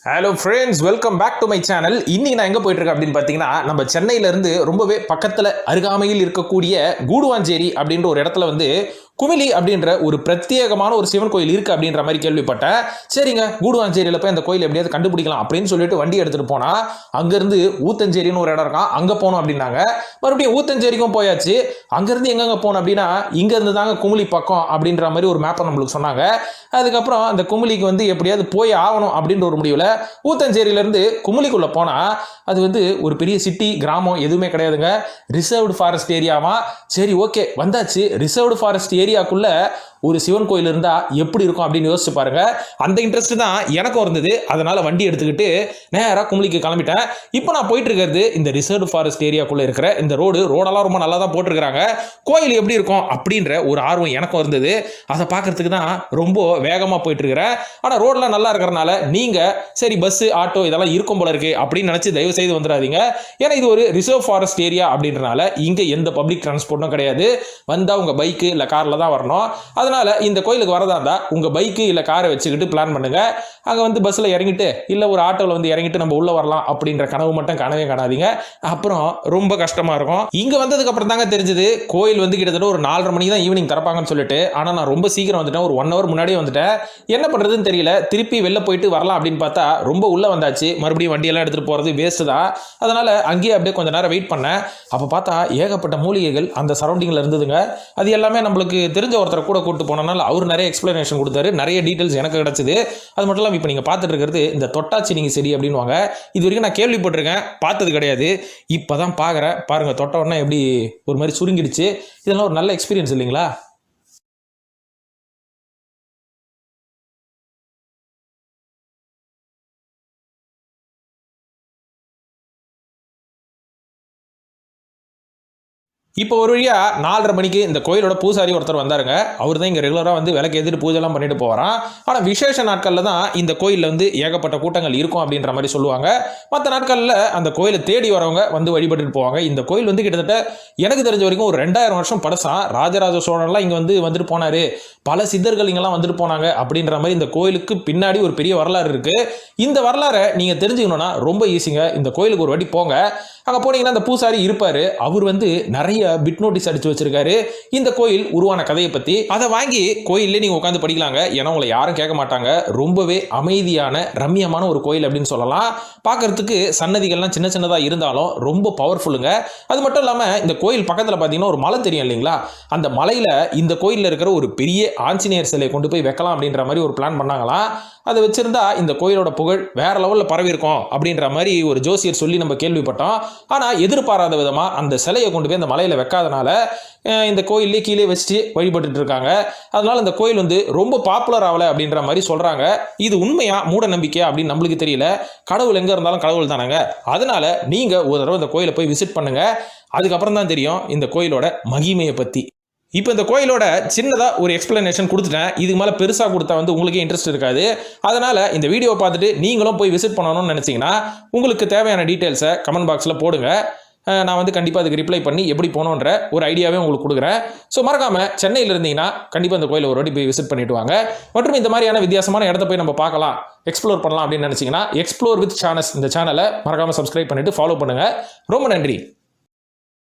Hello friends, welcome back to my channel. இன்னைக்கு நான் எங்கே போயிட்டு இருக்கேன் அப்படின்னு பார்த்தீங்கன்னா, நம்ம சென்னையிலேருந்து ரொம்பவே பக்கத்தில் அருகாமையில் இருக்கக்கூடிய கூடுவாஞ்சேரி அப்படின்ற ஒரு இடத்துல குமிழி அப்படின்ற ஒரு பிரத்யேகமான ஒரு சிவன் கோயில் இருக்கு அப்படின்ற மாதிரி கேள்விப்பட்டேன். சரிங்க, கூடுவாஞ்சேரியில் போய் அந்த கோயில் எப்படியாவது கண்டுபிடிக்கலாம் அப்படின்னு சொல்லிட்டு வண்டி எடுத்துட்டு போனா அங்கிருந்து ஊத்தஞ்சேரின்னு ஒரு இடம் இருக்கான், அங்கே போனோம் அப்படின்னாங்க. மறுபடியும் ஊத்தஞ்சேரிக்கும் போயாச்சு. அங்கிருந்து எங்கெங்க போனோம் அப்படின்னா, இங்க இருந்து தாங்க குமிழி பக்கம் அப்படின்ற மாதிரி ஒரு மேப்பை நம்மளுக்கு சொன்னாங்க. அதுக்கப்புறம் அந்த குமிழிக்கு எப்படியாவது போய் ஆகணும் அப்படின்ற ஒரு முடிவில் ஊத்தஞ்சேரியிலேருந்து குமிழிக்குள்ள போனா அது ஒரு பெரிய சிட்டி கிராமம் எதுவுமே கிடையாதுங்க, ரிசர்வ்டு ஃபாரஸ்ட் ஏரியாவா. சரி, ஓகே, வந்தாச்சு. ரிசர்வ்டு ஃபாரஸ்ட் ஏரியாக்குள்ள ஒரு சிவன் கோயில் இருந்தா எப்படி இருக்கும் அப்படின்னு யோசிச்சு பாருங்க. அந்த இன்ட்ரெஸ்ட் தான் எனக்கும் இருந்தது. அதனால வண்டி எடுத்துக்கிட்டு நேராக குமிழிக்கு கிளம்பிட்டேன். இப்போ நான் போயிட்டு இருக்கிறது இந்த ரிசர்வ் ஃபாரஸ்ட் ஏரியாக்குள்ள இருக்கிற இந்த ரோடெல்லாம் ரொம்ப நல்லா தான் போட்டிருக்கிறாங்க. கோயில் எப்படி இருக்கும் அப்படின்ற ஒரு ஆர்வம் எனக்கும் இருந்தது. அதை பார்க்கறதுக்கு தான் ரொம்ப வேகமாக போயிட்டு இருக்கிறேன். ஆனால் ரோடெல்லாம் நல்லா இருக்கிறனால நீங்க சரி பஸ் ஆட்டோ இதெல்லாம் இருக்கும் போல இருக்கு அப்படின்னு நினைச்சு தயவு செய்து வந்துடாதீங்க. ஏன்னா இது ஒரு ரிசர்வ் ஃபாரஸ்ட் ஏரியா அப்படின்றனால இங்க எந்த பப்ளிக் டிரான்ஸ்போர்ட்டும் கிடையாது. வந்தா உங்க பைக்கு இல்லை கார்ல தான் வரணும். அதனால இந்த கோயிலுக்கு வரதா இருந்தா உங்க பைக்கு இல்ல காரை வச்சுக்கிட்டு பிளான் பண்ணுங்க. அங்க பஸ்ல இறங்கிட்டு இல்ல ஒரு ஆட்டோல இறங்கிட்டு நம்ம உள்ள வரலாம் அப்படின்ற கனவு மட்டும் கனவே காணாதீங்க. அப்புறம் ரொம்ப கஷ்டமா இருக்கும். இங்க வந்ததுக்கு அப்புறம் தாங்க தெரிஞ்சது கோயில் கிட்டத்தட்ட ஒரு 4:30 மணிக்கு தான் ஈவினிங் திறப்பாங்கன்னு சொல்லிட்டு. ஆனா நான் ரொம்ப சீக்கிரம் வந்துட்டேன், ஒரு 1 hour முன்னாடியே வந்துட்டேன். என்ன பண்றதுன்னு தெரியல. திருப்பி வெளில போயிட்டு வரலாம் அப்படின்னு பார்த்தா ரொம்ப உள்ள வந்தாச்சு. மறுபடியும் வண்டி எல்லாம் எடுத்துட்டு போறது வேஸ்ட் தான். அதனால அங்கேயே அப்படியே கொஞ்ச நேரம் வெயிட் பண்ணேன். அப்ப பார்த்தா ஏகப்பட்ட மூலிகைகள் அந்த சரௌண்டிங்ல இருந்ததுங்க. அது எல்லாமே நம்மளுக்கு தெரிஞ்ச ஒருத்தர் கூட கூட்டு போனனால அவர் நிறைய எக்ஸ்பிளனேஷன் கொடுத்தாரு, நிறைய டீடைல்ஸ் எனக்கு கிடைச்சது. அது மட்டும் இல்லாமல் இப்போ நீங்கள் பார்த்துட்டு இருக்கிறது இந்த தொட்டாச்சி நீங்கள் சரி அப்படின்வாங்க. இது வரைக்கும் நான் கேள்விப்பட்டிருக்கேன், பார்த்தது கிடையாது. இப்போ தான் பார்க்குறேன். பாருங்க, தொட்ட உடனே எப்படி ஒரு மாதிரி சுருங்கிடுச்சு. இதெல்லாம் ஒரு நல்ல எக்ஸ்பீரியன்ஸ் இல்லைங்களா? இப்போ ஒரு வழியா 4:30 மணிக்கு இந்த கோயிலோட பூசாரி ஒருத்தர் வந்தாருங்க. அவர் தான் இங்கே ரெகுலராக விளக்கு ஏற்றிட்டு பூஜைலாம் பண்ணிட்டு போகிறான். ஆனால் விசேஷ நாட்களில் தான் இந்த கோயிலில் ஏகப்பட்ட கூட்டங்கள் இருக்கும் அப்படின்ற மாதிரி சொல்லுவாங்க. மற்ற நாட்களில் அந்த கோயிலை தேடி வரவங்க வழிபட்டுட்டு போவாங்க. இந்த கோயில் கிட்டத்தட்ட எனக்கு தெரிஞ்ச வரைக்கும் ஒரு 2000 வருஷம் பழசாம். ராஜராஜ சோழன்லாம் இங்கே வந்துட்டு போனாரு, பல சித்தர்கள் இங்கெல்லாம் வந்துட்டு போனாங்க அப்படின்ற மாதிரி இந்த கோயிலுக்கு பின்னாடி ஒரு பெரிய வரலாறு இருக்கு. இந்த வரலாறை நீங்க தெரிஞ்சுக்கணும்னா ரொம்ப ஈஸிங்க. இந்த கோயிலுக்கு ஒரு வாட்டி போங்க. அங்க போனீங்கன்னா அந்த பூசாரி இருப்பாரு. அவர் நிறைய பிட் நோட்டீஸ் அடிச்சு வச்சிருக்காரு இந்த கோயில் உருவான கதையை பத்தி. அதை வாங்கி கோயிலே நீங்க உட்காந்து படிக்கலாங்க. ஏன்னா உங்களை யாரும் கேட்க மாட்டாங்க. ரொம்பவே அமைதியான ரம்மியமான ஒரு கோயில் அப்படின்னு சொல்லலாம். பார்க்கறதுக்கு சன்னதிகள்லாம் சின்ன சின்னதா இருந்தாலும் ரொம்ப பவர்ஃபுல்லுங்க. அது மட்டும் இல்லாம இந்த கோயில் பக்கத்துல பாத்தீங்கன்னா ஒரு மலை தெரியும் இல்லைங்களா? அந்த மலையில இந்த கோயில்ல இருக்கிற ஒரு பெரிய ஆஞ்சநேயர் சிலையை கொண்டு போய் வைக்கலாம் அப்படின்ற மாதிரி ஒரு பிளான் பண்ணாங்களாம். அதை வச்சிருந்தா இந்த கோயிலோட புகழ் வேற லெவல்ல பரவி இருக்கும் அப்படின்ற மாதிரி ஒரு ஜோசியர் சொல்லி நம்ம கேள்விப்பட்டோம். ஆனா எதிர்பாராத விதமா அந்த சிலையை கொண்டு போய் அந்த மலையில வைக்காதனால இந்த கோயிலே கீழே வச்சு வழிபட்டு இருக்காங்க. அதனால இந்த கோயில் ரொம்ப பாப்புலர் ஆகல அப்படின்ற மாதிரி சொல்றாங்க. இது உண்மையா மூட நம்பிக்கையா அப்படின்னு நம்மளுக்கு தெரியல. கடவுள் எங்க இருந்தாலும் கடவுள் தானங்க. அதனால நீங்க ஒரு தடவை இந்த கோயிலை போய் விசிட் பண்ணுங்க. அதுக்கப்புறம் தான் தெரியும் இந்த கோயிலோட மகிமையை பத்தி. இப்போ இந்த கோயிலோட சின்னதாக ஒரு எக்ஸ்பிளனேஷன் கொடுத்துட்டேன். இதுக்கு மேலே பெருசாக கொடுத்தா உங்களுக்கே இன்ட்ரெஸ்ட் இருக்காது. அதனால் இந்த வீடியோ பார்த்துட்டு நீங்களும் போய் விசிட் பண்ணணும்னு நினச்சிங்கன்னா உங்களுக்கு தேவையான டீட்டெயில்ஸை கமெண்ட் பாக்ஸில் போடுங்க. நான் கண்டிப்பாக அதுக்கு ரிப்ளை பண்ணி எப்படி போகணுன்ற ஒரு ஐடியாவே உங்களுக்கு கொடுக்குறேன். ஸோ மறக்காமல் சென்னையில் இருந்தீங்கன்னா கண்டிப்பாக இந்த கோயிலை ஒரு வாட்டி போய் விசிட் பண்ணிட்டு வாங்க. மற்றும் இந்த மாதிரியான வித்தியாசமான இடத்த போய் நம்ம பார்க்கலாம், எக்ஸ்ப்ளோர் பண்ணலாம் அப்படின்னு நினச்சிங்கன்னா எக்ஸ்ப்ளோர் வித் ஷானஸ் இந்த சேனலை மறக்காமல் சப்ஸ்கிரைப் பண்ணிட்டு ஃபாலோ பண்ணுங்கள். ரொம்ப நன்றி.